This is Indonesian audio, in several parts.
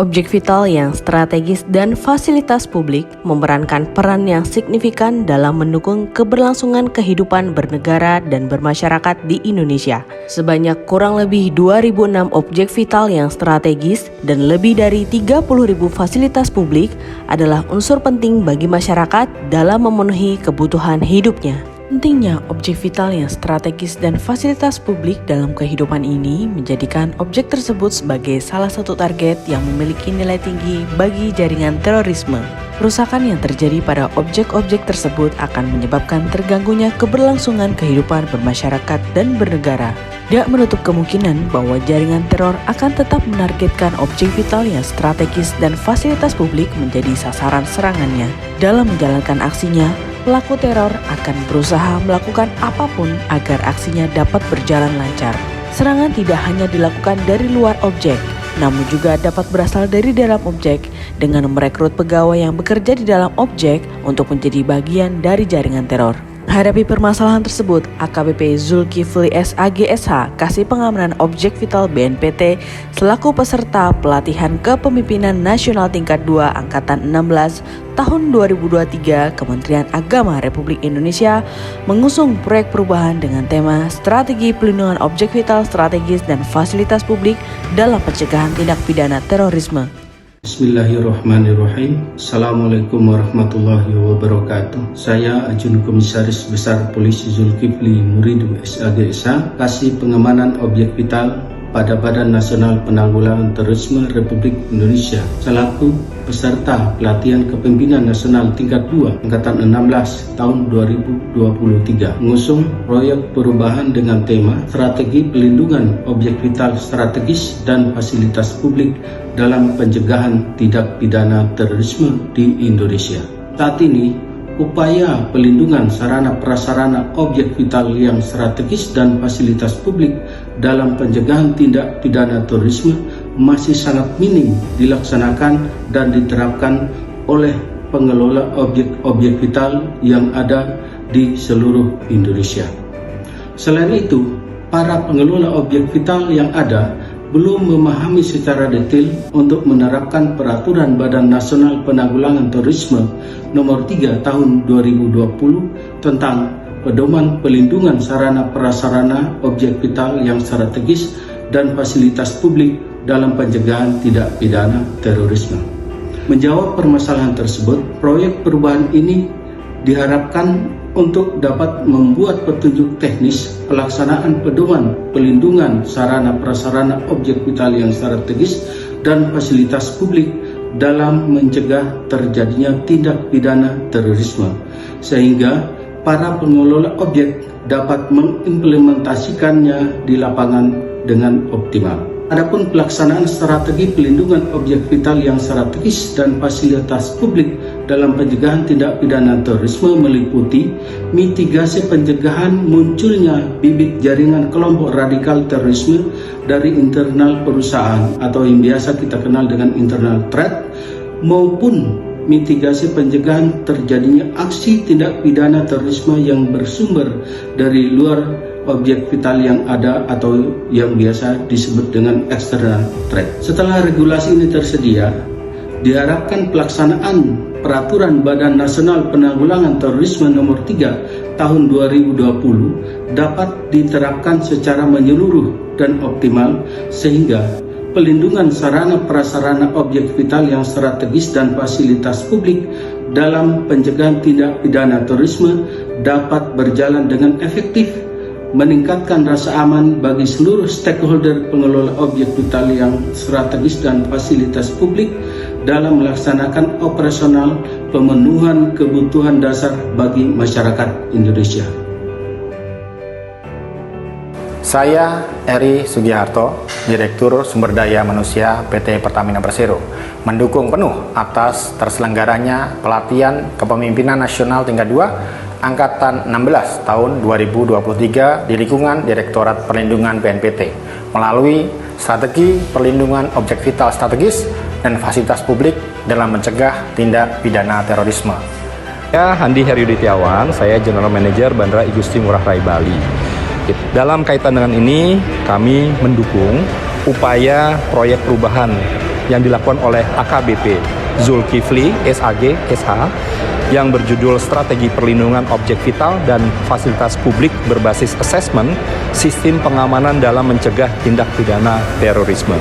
Objek vital yang strategis dan fasilitas publik memerankan peran yang signifikan dalam mendukung keberlangsungan kehidupan bernegara dan bermasyarakat di Indonesia. Sebanyak kurang lebih 2.006 objek vital yang strategis dan lebih dari 30.000 fasilitas publik adalah unsur penting bagi masyarakat dalam memenuhi kebutuhan hidupnya. Pentingnya objek vital yang strategis dan fasilitas publik dalam kehidupan ini menjadikan objek tersebut sebagai salah satu target yang memiliki nilai tinggi bagi jaringan terorisme. Kerusakan yang terjadi pada objek-objek tersebut akan menyebabkan terganggunya keberlangsungan kehidupan bermasyarakat dan bernegara. Tidak menutup kemungkinan bahwa jaringan teror akan tetap menargetkan objek vital yang strategis dan fasilitas publik menjadi sasaran serangannya. Dalam menjalankan aksinya, pelaku teror akan berusaha melakukan apapun agar aksinya dapat berjalan lancar. Serangan tidak hanya dilakukan dari luar objek, namun juga dapat berasal dari dalam objek dengan merekrut pegawai yang bekerja di dalam objek untuk menjadi bagian dari jaringan teror. Menghadapi permasalahan tersebut, AKBP Zulkifli SAGSH, Kasih Pengamanan Objek Vital BNPT, selaku peserta pelatihan kepemimpinan nasional tingkat 2 Angkatan 16 tahun 2023 Kementerian Agama Republik Indonesia mengusung proyek perubahan dengan tema Strategi Pelindungan Objek Vital Strategis dan Fasilitas Publik dalam Pencegahan Tindak Pidana Terorisme. Bismillahirrahmanirrahim. Assalamualaikum warahmatullahi wabarakatuh. Saya Ajun Komisaris Besar Polisi Zulkifli Muridu SAGSH, Kasih Pengamanan Objek Vital pada Badan Nasional Penanggulangan Terorisme Republik Indonesia selaku peserta pelatihan kepemimpinan nasional tingkat 2 Angkatan 16 tahun 2023 mengusung proyek perubahan dengan tema Strategi Pelindungan Objek Vital Strategis dan Fasilitas Publik dalam Pencegahan Tindak Pidana Terorisme di Indonesia. Saat ini, upaya pelindungan sarana prasarana objek vital yang strategis dan fasilitas publik dalam pencegahan tindak pidana terorisme masih sangat minim dilaksanakan dan diterapkan oleh pengelola objek-objek vital yang ada di seluruh Indonesia. Selain itu, para pengelola objek vital yang ada belum memahami secara detail untuk menerapkan peraturan Badan Nasional Penanggulangan Terorisme nomor 3 tahun 2020 tentang pedoman pelindungan sarana prasarana objek vital yang strategis dan fasilitas publik dalam pencegahan tindak pidana terorisme. Menjawab permasalahan tersebut, proyek perubahan ini diharapkan untuk dapat membuat petunjuk teknis pelaksanaan pedoman pelindungan sarana prasarana objek vital yang strategis dan fasilitas publik dalam mencegah terjadinya tindak pidana terorisme, sehingga para pengelola objek dapat mengimplementasikannya di lapangan dengan optimal. Adapun pelaksanaan strategi pelindungan objek vital yang strategis dan fasilitas publik dalam pencegahan tindak pidana terorisme meliputi mitigasi pencegahan munculnya bibit jaringan kelompok radikal terorisme dari internal perusahaan atau yang biasa kita kenal dengan internal threat, maupun mitigasi pencegahan terjadinya aksi tindak pidana terorisme yang bersumber dari luar objek vital yang ada atau yang biasa disebut dengan external threat. Setelah regulasi ini tersedia, diharapkan pelaksanaan Peraturan Badan Nasional Penanggulangan Terorisme nomor 3 tahun 2020 dapat diterapkan secara menyeluruh dan optimal sehingga pelindungan sarana prasarana objek vital yang strategis dan fasilitas publik dalam pencegahan tindak pidana terorisme dapat berjalan dengan efektif, meningkatkan rasa aman bagi seluruh stakeholder pengelola objek vital yang strategis dan fasilitas publik dalam melaksanakan operasional pemenuhan kebutuhan dasar bagi masyarakat Indonesia. Saya Eri Sugiharto, Direktur Sumber Daya Manusia PT Pertamina Persero, mendukung penuh atas terselenggaranya pelatihan kepemimpinan nasional tingkat 2 Angkatan 16 tahun 2023 di lingkungan Direktorat Perlindungan BNPT melalui Strategi Perlindungan Objek Vital Strategis dan Fasilitas Publik dalam mencegah tindak pidana terorisme. Saya Handi Heryuditiawan, saya General Manager Bandara Igusti Ngurah Rai Bali. Dalam kaitan dengan ini, kami mendukung upaya proyek perubahan yang dilakukan oleh AKBP Zulkifli SAG SH yang berjudul Strategi Perlindungan Objek Vital dan Fasilitas Publik berbasis Asesmen Sistem Pengamanan dalam Mencegah Tindak Pidana Terorisme.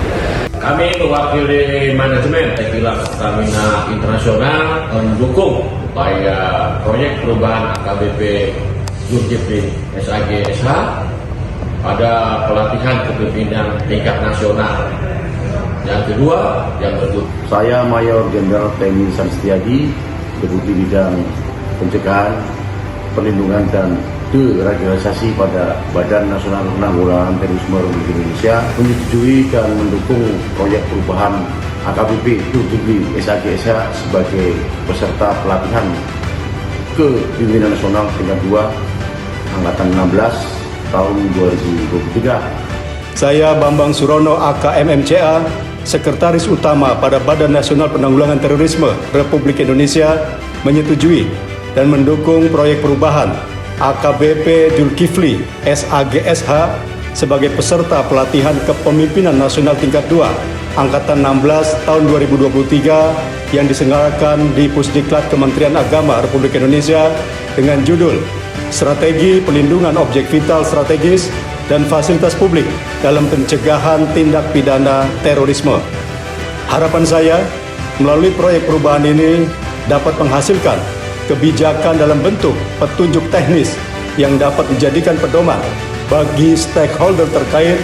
Kami mewakili manajemen Tekilas Stamina Internasional mendukung upaya proyek perubahan AKBP Zulkifli SAG SH pada pelatihan kepemimpinan tingkat nasional. Yang kedua, yang berikut. Saya Mayor Jenderal TNI Sanstiadi, Deputi Bidang Pencegahan, Perlindungan dan Deradikalisasi pada Badan Nasional Penanggulangan Terorisme Republik Indonesia, menyetujui dan mendukung proyek perubahan AKBP Zulkifli SAG SH sebagai peserta pelatihan Kepemimpinan Nasional tingkat 2 Angkatan 16 tahun 2023. Saya Bambang Surono AKMMCA, Sekretaris Utama pada Badan Nasional Penanggulangan Terorisme Republik Indonesia, menyetujui dan mendukung proyek perubahan AKBP Zulkifli SAG SH sebagai peserta pelatihan Kepemimpinan Nasional tingkat 2 Angkatan 16 tahun 2023 yang diselenggarakan di Pusdiklat Kementerian Agama Republik Indonesia dengan judul Strategi Pelindungan Objek Vital Strategis dan Fasilitas Publik dalam Pencegahan Tindak Pidana Terorisme. Harapan saya, melalui proyek perubahan ini dapat menghasilkan kebijakan dalam bentuk petunjuk teknis yang dapat dijadikan pedoman bagi stakeholder terkait,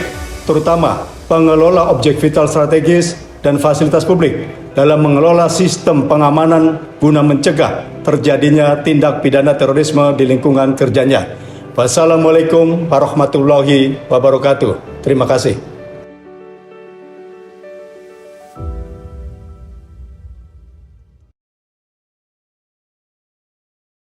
terutama pengelola objek vital strategis dan fasilitas publik dalam mengelola sistem pengamanan guna mencegah terjadinya tindak pidana terorisme di lingkungan kerjanya. Wassalamualaikum warahmatullahi wabarakatuh. Terima kasih.